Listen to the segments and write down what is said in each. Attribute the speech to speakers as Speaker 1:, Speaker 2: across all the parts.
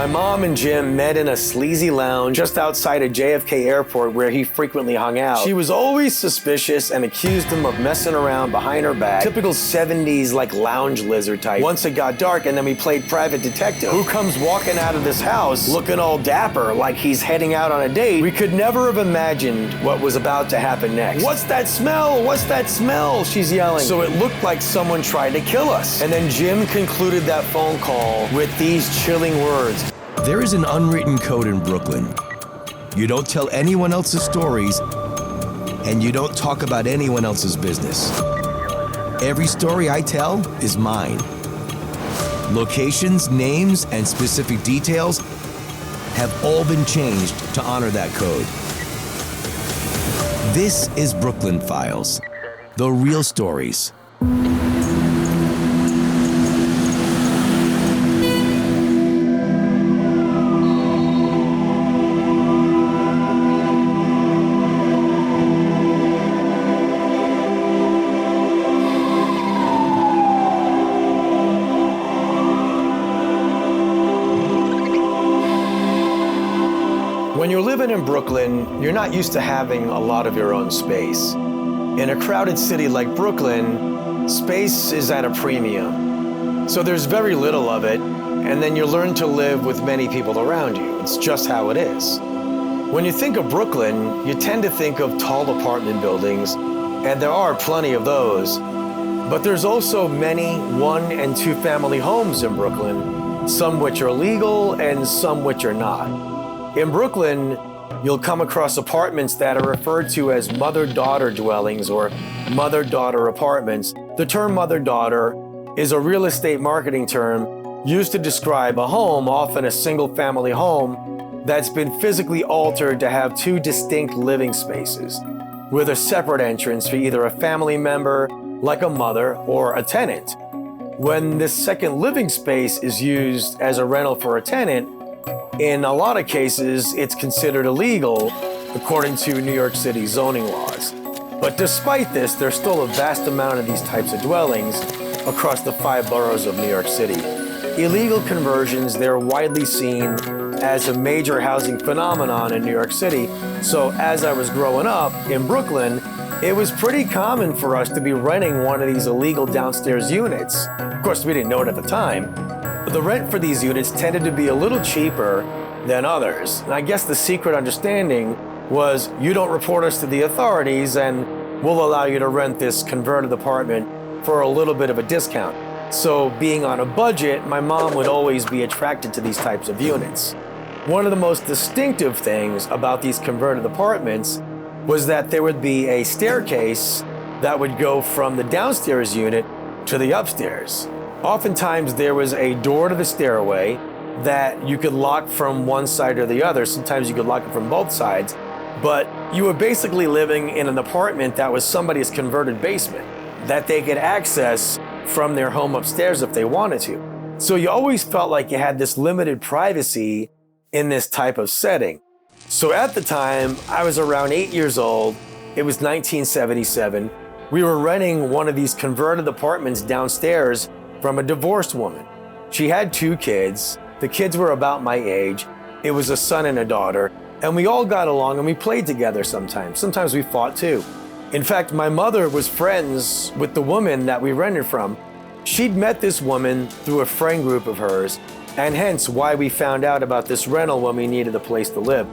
Speaker 1: My mom and Jim met in a sleazy lounge just outside of JFK Airport where he frequently hung out. She was always suspicious and accused him of messing around behind her back. Typical 70s like lounge lizard type. Once it got dark and then we played private detective. Who comes walking out of this house looking all dapper like he's heading out on a date. We could never have imagined what was about to happen next. What's that smell? What's that smell? She's yelling. So it looked like someone tried to kill us. And then Jim concluded that phone call with these chilling words.
Speaker 2: There is an unwritten code in Brooklyn. You don't tell anyone else's stories, and you don't talk about anyone else's business. Every story I tell is mine. Locations, names, and specific details have all been changed to honor that code. This is Brooklyn Files, the real stories.
Speaker 1: When you're living in Brooklyn, you're not used to having a lot of your own space. In a crowded city like Brooklyn, space is at a premium. So there's very little of it, and then you learn to live with many people around you. It's just how it is. When you think of Brooklyn, you tend to think of tall apartment buildings, and there are plenty of those. But there's also many 1- and 2-family homes in Brooklyn, some which are legal and some which are not. In Brooklyn, you'll come across apartments that are referred to as mother-daughter dwellings or mother-daughter apartments. The term mother-daughter is a real estate marketing term used to describe a home, often a single-family home, that's been physically altered to have 2 distinct living spaces, with a separate entrance for either a family member, like a mother, or a tenant. When this second living space is used as a rental for a tenant, in a lot of cases, it's considered illegal according to New York City zoning laws. But despite this, there's still a vast amount of these types of dwellings across the 5 boroughs of New York City. Illegal conversions, they're widely seen as a major housing phenomenon in New York City. So as I was growing up in Brooklyn, it was pretty common for us to be renting one of these illegal downstairs units. Of course, we didn't know it at the time. The rent for these units tended to be a little cheaper than others. And I guess the secret understanding was you don't report us to the authorities and we'll allow you to rent this converted apartment for a little bit of a discount. So being on a budget, my mom would always be attracted to these types of units. One of the most distinctive things about these converted apartments was that there would be a staircase that would go from the downstairs unit to the upstairs. Oftentimes there was a door to the stairway that you could lock from one side or the other. Sometimes you could lock it from both sides, but you were basically living in an apartment that was somebody's converted basement that they could access from their home upstairs if they wanted to. So you always felt like you had this limited privacy in this type of setting. So at the time, I was around 8 years old. It was 1977. We were renting one of these converted apartments downstairs from a divorced woman. She had 2 kids. The kids were about my age. It was a son and a daughter. And we all got along and we played together sometimes. Sometimes we fought too. In fact, my mother was friends with the woman that we rented from. She'd met this woman through a friend group of hers, and hence why we found out about this rental when we needed a place to live.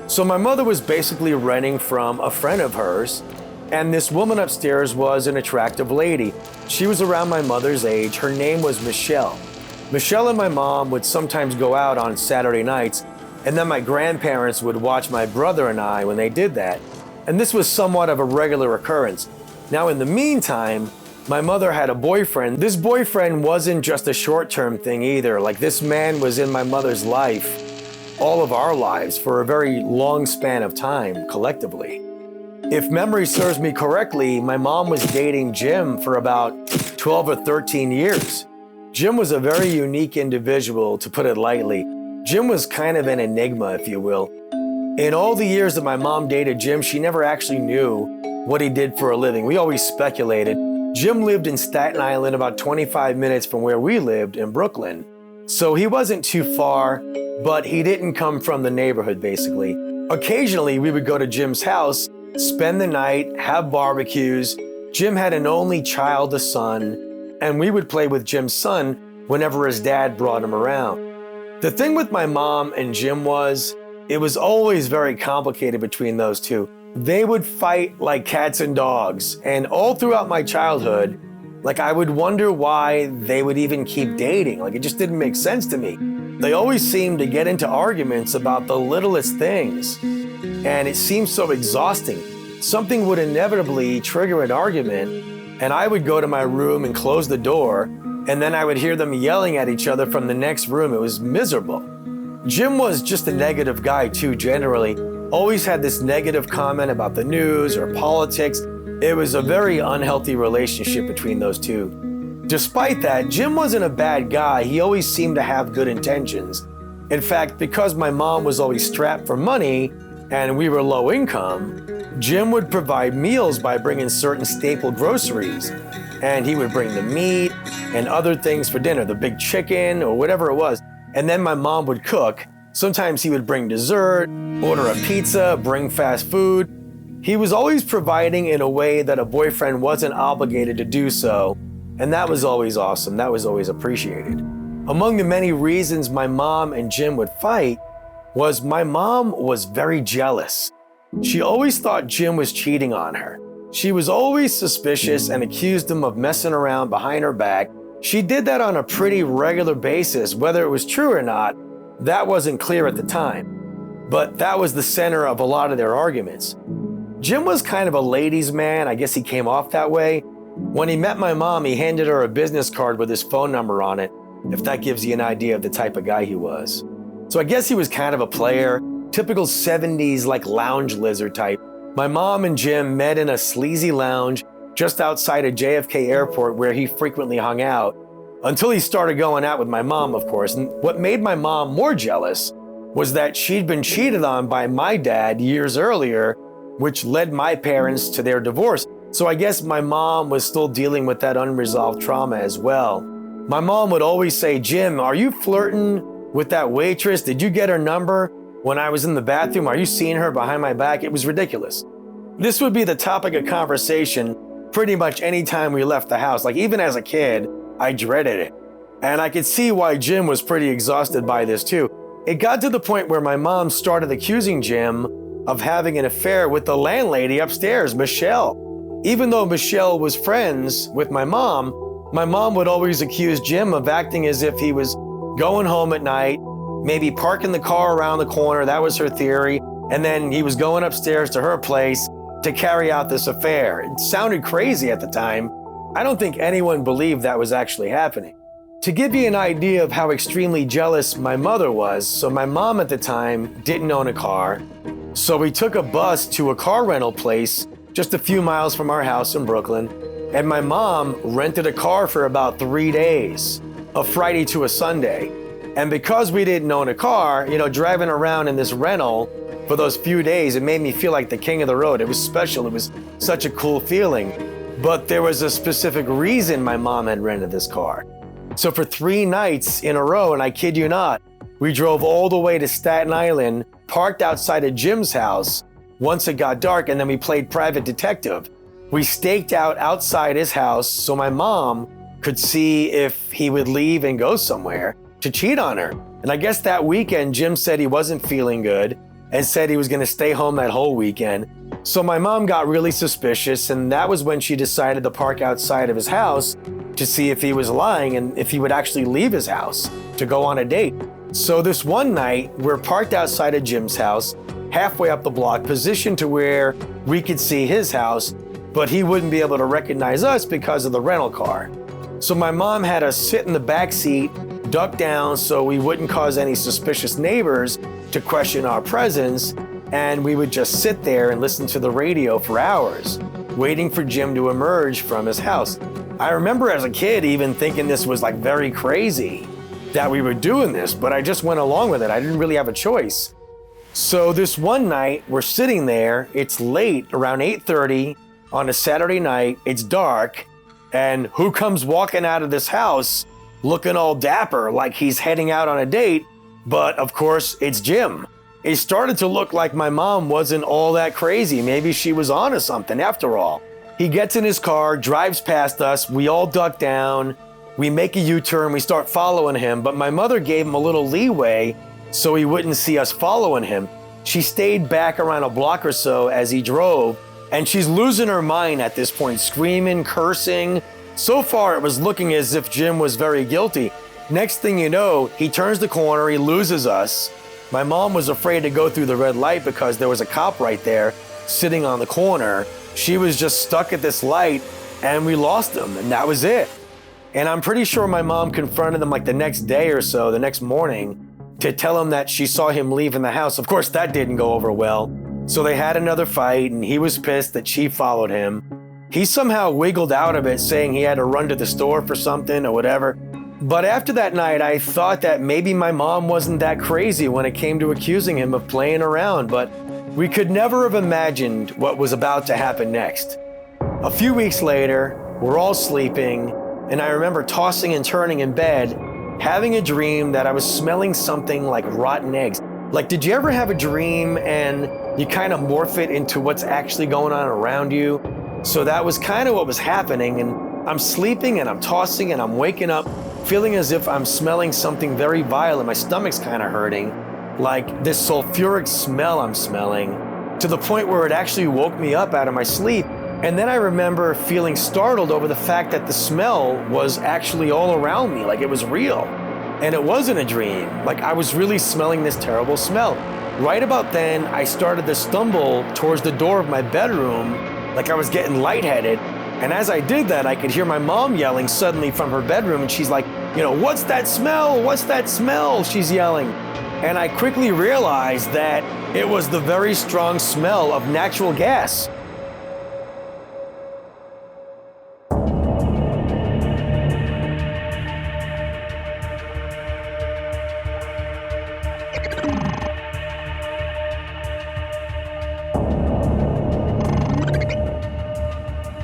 Speaker 1: So my mother was basically renting from a friend of hers, and this woman upstairs was an attractive lady. She was around my mother's age. Her name was Michelle. Michelle and my mom would sometimes go out on Saturday nights, and then my grandparents would watch my brother and I when they did that. And this was somewhat of a regular occurrence. Now, in the meantime, my mother had a boyfriend. This boyfriend wasn't just a short-term thing either. Like, this man was in my mother's life, all of our lives, for a very long span of time collectively. If memory serves me correctly, my mom was dating Jim for about 12 or 13 years. Jim was a very unique individual, to put it lightly. Jim was kind of an enigma, if you will. In all the years that my mom dated Jim, she never actually knew what he did for a living. We always speculated. Jim lived in Staten Island, about 25 minutes from where we lived in Brooklyn. So he wasn't too far but he didn't come from the neighborhood, basically. Occasionally, we would go to Jim's house, spend the night, have barbecues. Jim had an only child, a son, and we would play with Jim's son whenever his dad brought him around. The thing with my mom and Jim was, it was always very complicated between those two. They would fight like cats and dogs, and all throughout my childhood, I would wonder why they would even keep dating. It just didn't make sense to me. They always seemed to get into arguments about the littlest things, and it seemed so exhausting. Something would inevitably trigger an argument, and I would go to my room and close the door, and then I would hear them yelling at each other from the next room. It was miserable. Jim was just a negative guy too, generally. Always had this negative comment about the news or politics. It was a very unhealthy relationship between those two. Despite that, Jim wasn't a bad guy. He always seemed to have good intentions. In fact, because my mom was always strapped for money and we were low income, Jim would provide meals by bringing certain staple groceries. And he would bring the meat and other things for dinner, the big chicken or whatever it was. And then my mom would cook. Sometimes he would bring dessert, order a pizza, bring fast food. He was always providing in a way that a boyfriend wasn't obligated to do so. And that was always awesome. That was always appreciated. Among the many reasons my mom and Jim would fight was my mom was very jealous. She always thought Jim was cheating on her. She was always suspicious and accused him of messing around behind her back. She did that on a pretty regular basis. Whether it was true or not, that wasn't clear at the time. But that was the center of a lot of their arguments. Jim was kind of a ladies' man. I guess he came off that way. When he met my mom, he handed her a business card with his phone number on it, if that gives you an idea of the type of guy he was. So I guess he was kind of a player, typical 70s lounge lizard type. My mom and Jim met in a sleazy lounge just outside of JFK Airport where he frequently hung out, until he started going out with my mom, of course. And what made my mom more jealous was that she'd been cheated on by my dad years earlier, which led my parents to their divorce. So I guess my mom was still dealing with that unresolved trauma as well. My mom would always say, "Jim, are you flirting with that waitress? Did you get her number when I was in the bathroom? Are you seeing her behind my back?" It was ridiculous. This would be the topic of conversation pretty much any time we left the house. Even as a kid, I dreaded it. And I could see why Jim was pretty exhausted by this too. It got to the point where my mom started accusing Jim of having an affair with the landlady upstairs, Michelle. Even though Michelle was friends with my mom would always accuse Jim of acting as if he was going home at night, maybe parking the car around the corner, that was her theory, and then he was going upstairs to her place to carry out this affair. It sounded crazy at the time. I don't think anyone believed that was actually happening. To give you an idea of how extremely jealous my mother was, so my mom at the time didn't own a car, so we took a bus to a car rental place just a few miles from our house in Brooklyn, and my mom rented a car for about 3 days, a Friday to a Sunday. And because we didn't own a car, driving around in this rental for those few days, it made me feel like the king of the road. It was special. It was such a cool feeling. But there was a specific reason my mom had rented this car. So for 3 nights in a row, and I kid you not, we drove all the way to Staten Island, parked outside of Jim's house once it got dark, and then we played private detective. We staked out outside his house so my mom could see if he would leave and go somewhere to cheat on her. And I guess that weekend, Jim said he wasn't feeling good and said he was going to stay home that whole weekend. So my mom got really suspicious, and that was when she decided to park outside of his house to see if he was lying and if he would actually leave his house to go on a date. So this one night, we're parked outside of Jim's house, halfway up the block, positioned to where we could see his house, but he wouldn't be able to recognize us because of the rental car. So my mom had us sit in the back seat, duck down so we wouldn't cause any suspicious neighbors to question our presence, and we would just sit there and listen to the radio for hours, waiting for Jim to emerge from his house. I remember as a kid even thinking this was very crazy that we were doing this, but I just went along with it. I didn't really have a choice. So this one night, we're sitting there, it's late, around 8:30 on a Saturday night, it's dark, and who comes walking out of this house looking all dapper like he's heading out on a date But of course, it's Jim. It started to look like my mom wasn't all that crazy. Maybe she was onto something after all. He gets in his car, drives past us, we all duck down, we make a U-turn, we start following him, but my mother gave him a little leeway so he wouldn't see us following him. She stayed back around a block or so as he drove, and she's losing her mind at this point, screaming, cursing. So far, it was looking as if Jim was very guilty. Next thing you know, he turns the corner, he loses us. My mom was afraid to go through the red light because there was a cop right there sitting on the corner. She was just stuck at this light, and we lost him, and that was it. And I'm pretty sure my mom confronted him like the next day or so, the next morning, to tell him that she saw him leaving the house. Of course, that didn't go over well. So they had another fight, and he was pissed that she followed him. He somehow wiggled out of it, saying he had to run to the store for something or whatever. But after that night, I thought that maybe my mom wasn't that crazy when it came to accusing him of playing around, but we could never have imagined what was about to happen next. A few weeks later, we're all sleeping, and I remember tossing and turning in bed, having a dream that I was smelling something like rotten eggs. Like, did you ever have a dream and you kind of morph it into what's actually going on around you? So that was kind of what was happening, and I'm sleeping and I'm tossing and I'm waking up feeling as if I'm smelling something very vile and my stomach's kind of hurting, like this sulfuric smell I'm smelling, to the point where it actually woke me up out of my sleep. And then I remember feeling startled over the fact that the smell was actually all around me, like it was real. And it wasn't a dream, like I was really smelling this terrible smell. Right about then, I started to stumble towards the door of my bedroom, like I was getting lightheaded. And as I did that, I could hear my mom yelling suddenly from her bedroom, and she's like, what's that smell? What's that smell? She's yelling. And I quickly realized that it was the very strong smell of natural gas.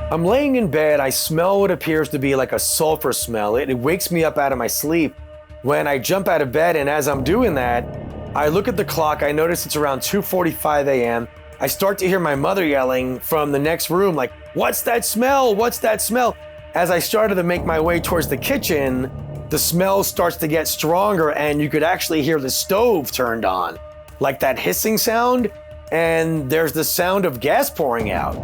Speaker 1: I'm laying in bed, I smell what appears to be like a sulfur smell. It wakes me up out of my sleep. When I jump out of bed, and as I'm doing that, I look at the clock, I notice it's around 2:45 a.m. I start to hear my mother yelling from the next room, like, "What's that smell? What's that smell?" As I started to make my way towards the kitchen, the smell starts to get stronger, and you could actually hear the stove turned on, like that hissing sound, and there's the sound of gas pouring out.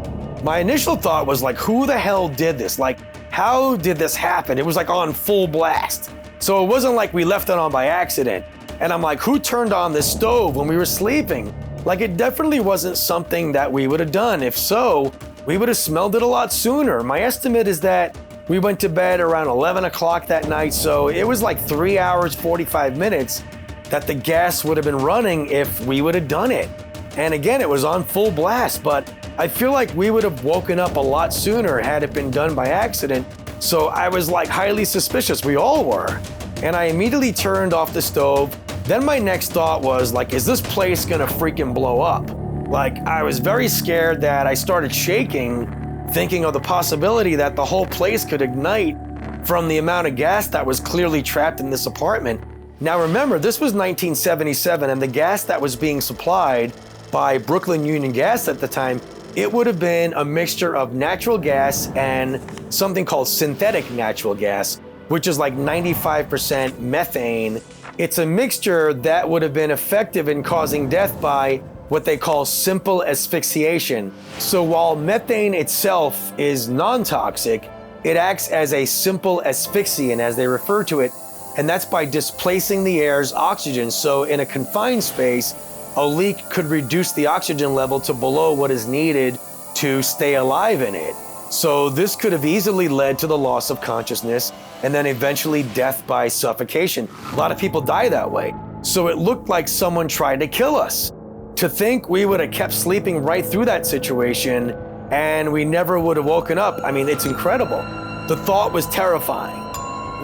Speaker 1: My initial thought was like, who the hell did this? Like, how did this happen? It was like on full blast. So it wasn't like we left it on by accident. And I'm like, who turned on this stove when we were sleeping? Like, it definitely wasn't something that we would have done. If so, we would have smelled it a lot sooner. My estimate is that we went to bed around 11 o'clock that night. So it was like 3 hours, 45 minutes that the gas would have been running if we would have done it. And again, it was on full blast, but I feel like we would have woken up a lot sooner had it been done by accident. So I was like highly suspicious. We all were. And I immediately turned off the stove. Then my next thought was like, is this place gonna freaking blow up? Like, I was very scared that I started shaking, thinking of the possibility that the whole place could ignite from the amount of gas that was clearly trapped in this apartment. Now remember, this was 1977, and the gas that was being supplied by Brooklyn Union Gas at the time, it would have been a mixture of natural gas and something called synthetic natural gas, which is like 95% methane. It's a mixture that would have been effective in causing death by what they call simple asphyxiation. So while methane itself is non-toxic, it acts as a simple asphyxiant, as they refer to it, and that's by displacing the air's oxygen. So in a confined space, a leak could reduce the oxygen level to below what is needed to stay alive in it. So this could have easily led to the loss of consciousness and then eventually death by suffocation. A lot of people die that way. So it looked like someone tried to kill us. To think we would have kept sleeping right through that situation and we never would have woken up, I mean, it's incredible. The thought was terrifying.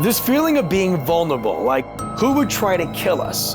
Speaker 1: This feeling of being vulnerable, like who would try to kill us?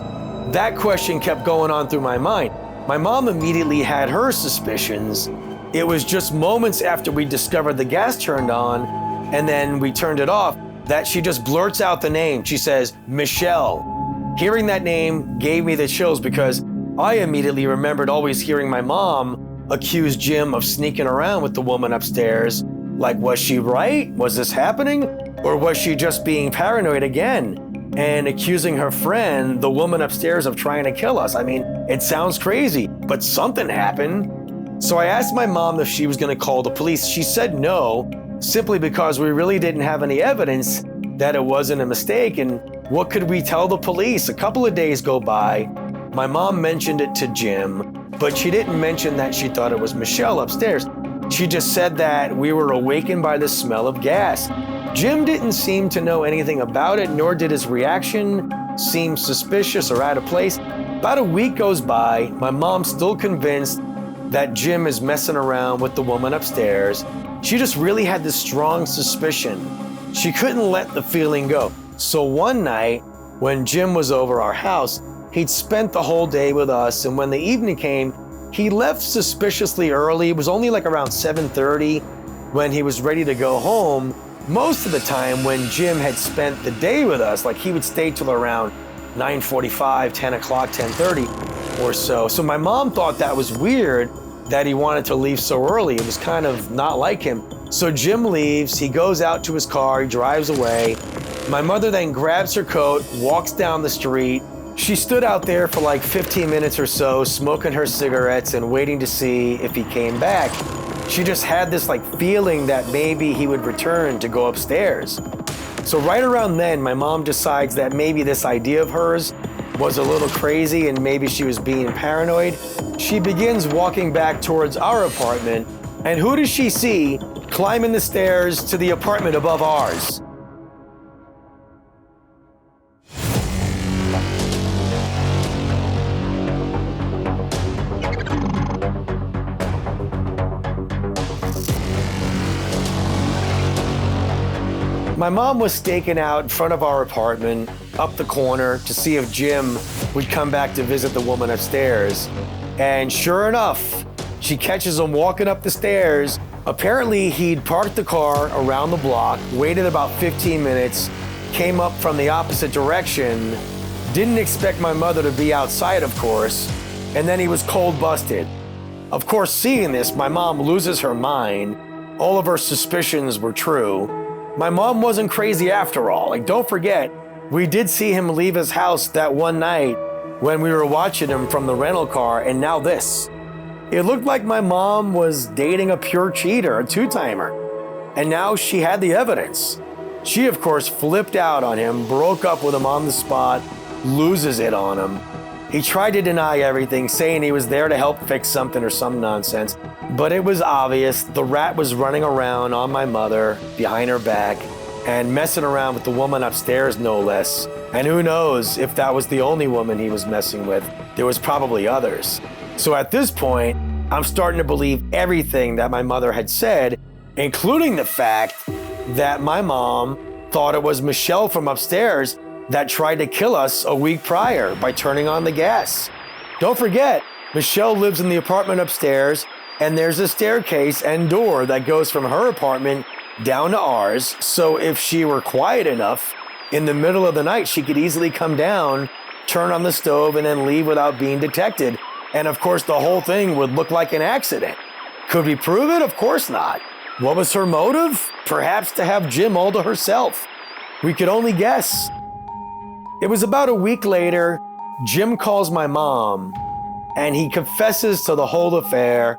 Speaker 1: That question kept going on through my mind. My mom immediately had her suspicions. It was just moments after we discovered the gas turned on and then we turned it off that she just blurts out the name. She says, Michelle. Hearing that name gave me the chills because I immediately remembered always hearing my mom accuse Jim of sneaking around with the woman upstairs. Like, was she right? Was this happening? Or was she just being paranoid again and accusing her friend, the woman upstairs, of trying to kill us? I mean, it sounds crazy, but something happened. So I asked my mom if she was going to call the police. She said no, simply because we really didn't have any evidence that it wasn't a mistake. And what could we tell the police? A couple of days go by. My mom mentioned it to Jim, but she didn't mention that she thought it was Michelle upstairs. She just said that we were awakened by the smell of gas. Jim didn't seem to know anything about it, nor did his reaction seem suspicious or out of place. About a week goes by. My mom's still convinced that Jim is messing around with the woman upstairs. She just really had this strong suspicion. She couldn't let the feeling go. So one night, when Jim was over our house, he'd spent the whole day with us, and when the evening came, he left suspiciously early. It was only like around 7:30 when he was ready to go home. Most of the time when Jim had spent the day with us, like he would stay till around 9:45, 10 o'clock, 10:30 or so. So my mom thought that was weird that he wanted to leave so early. It was kind of not like him. So Jim leaves, he goes out to his car, he drives away. My mother then grabs her coat, walks down the street. She stood out there for like 15 minutes or so, smoking her cigarettes and waiting to see if he came back. She just had this like feeling that maybe he would return to go upstairs. So right around then, my mom decides that maybe this idea of hers was a little crazy and maybe she was being paranoid. She begins walking back towards our apartment, and who does she see climbing the stairs to the apartment above ours? My mom was staking out in front of our apartment, up the corner, to see if Jim would come back to visit the woman upstairs. And sure enough, she catches him walking up the stairs. Apparently, he'd parked the car around the block, waited about 15 minutes, came up from the opposite direction, didn't expect my mother to be outside, of course, and then he was cold busted. Of course, seeing this, my mom loses her mind. All of her suspicions were true. My mom wasn't crazy after all. Like, don't forget, we did see him leave his house that one night when we were watching him from the rental car, and now this. It looked like my mom was dating a pure cheater, a two-timer, and now she had the evidence. She, of course, flipped out on him, broke up with him on the spot, loses it on him. He tried to deny everything, saying he was there to help fix something or some nonsense. But it was obvious the rat was running around on my mother, behind her back, and messing around with the woman upstairs, no less. And who knows if that was the only woman he was messing with. There was probably others. So at this point, I'm starting to believe everything that my mother had said, including the fact that my mom thought it was Michelle from upstairs that tried to kill us a week prior by turning on the gas. Don't forget, Michelle lives in the apartment upstairs, and there's a staircase and door that goes from her apartment down to ours. So if she were quiet enough, in the middle of the night, she could easily come down, turn on the stove, and then leave without being detected. And of course, the whole thing would look like an accident. Could we prove it? Of course not. What was her motive? Perhaps to have Jim all to herself. We could only guess. It was about a week later, Jim calls my mom, and he confesses to the whole affair,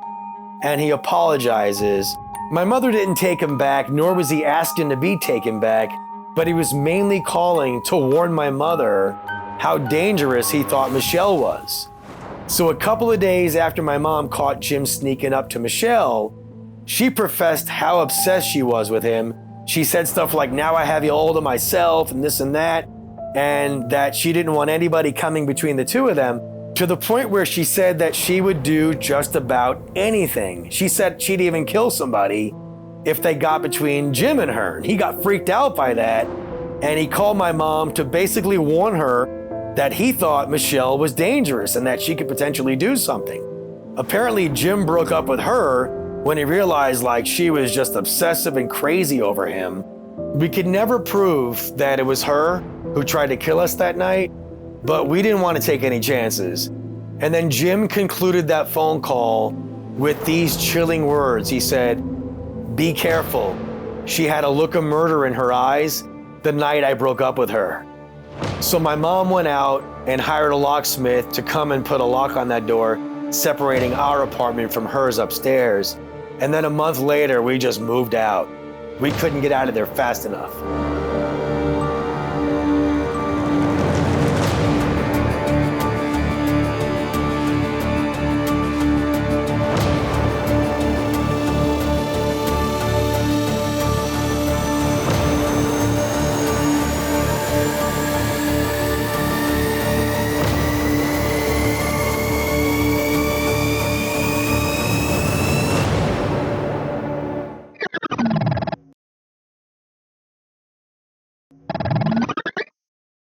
Speaker 1: and he apologizes. My mother didn't take him back, nor was he asking to be taken back, but he was mainly calling to warn my mother how dangerous he thought Michelle was. So a couple of days after my mom caught Jim sneaking up to Michelle, she professed how obsessed she was with him. She said stuff like, "Now I have you all to myself," and this and that, and that she didn't want anybody coming between the two of them, to the point where she said that she would do just about anything. She said she'd even kill somebody if they got between Jim and her. He got freaked out by that, and he called my mom to basically warn her that he thought Michelle was dangerous and that she could potentially do something. Apparently, Jim broke up with her when he realized like she was just obsessive and crazy over him. We could never prove that it was her who tried to kill us that night, but we didn't want to take any chances. And then Jim concluded that phone call with these chilling words. He said, "Be careful. She had a look of murder in her eyes the night I broke up with her." So my mom went out and hired a locksmith to come and put a lock on that door, separating our apartment from hers upstairs. And then a month later, we just moved out. We couldn't get out of there fast enough.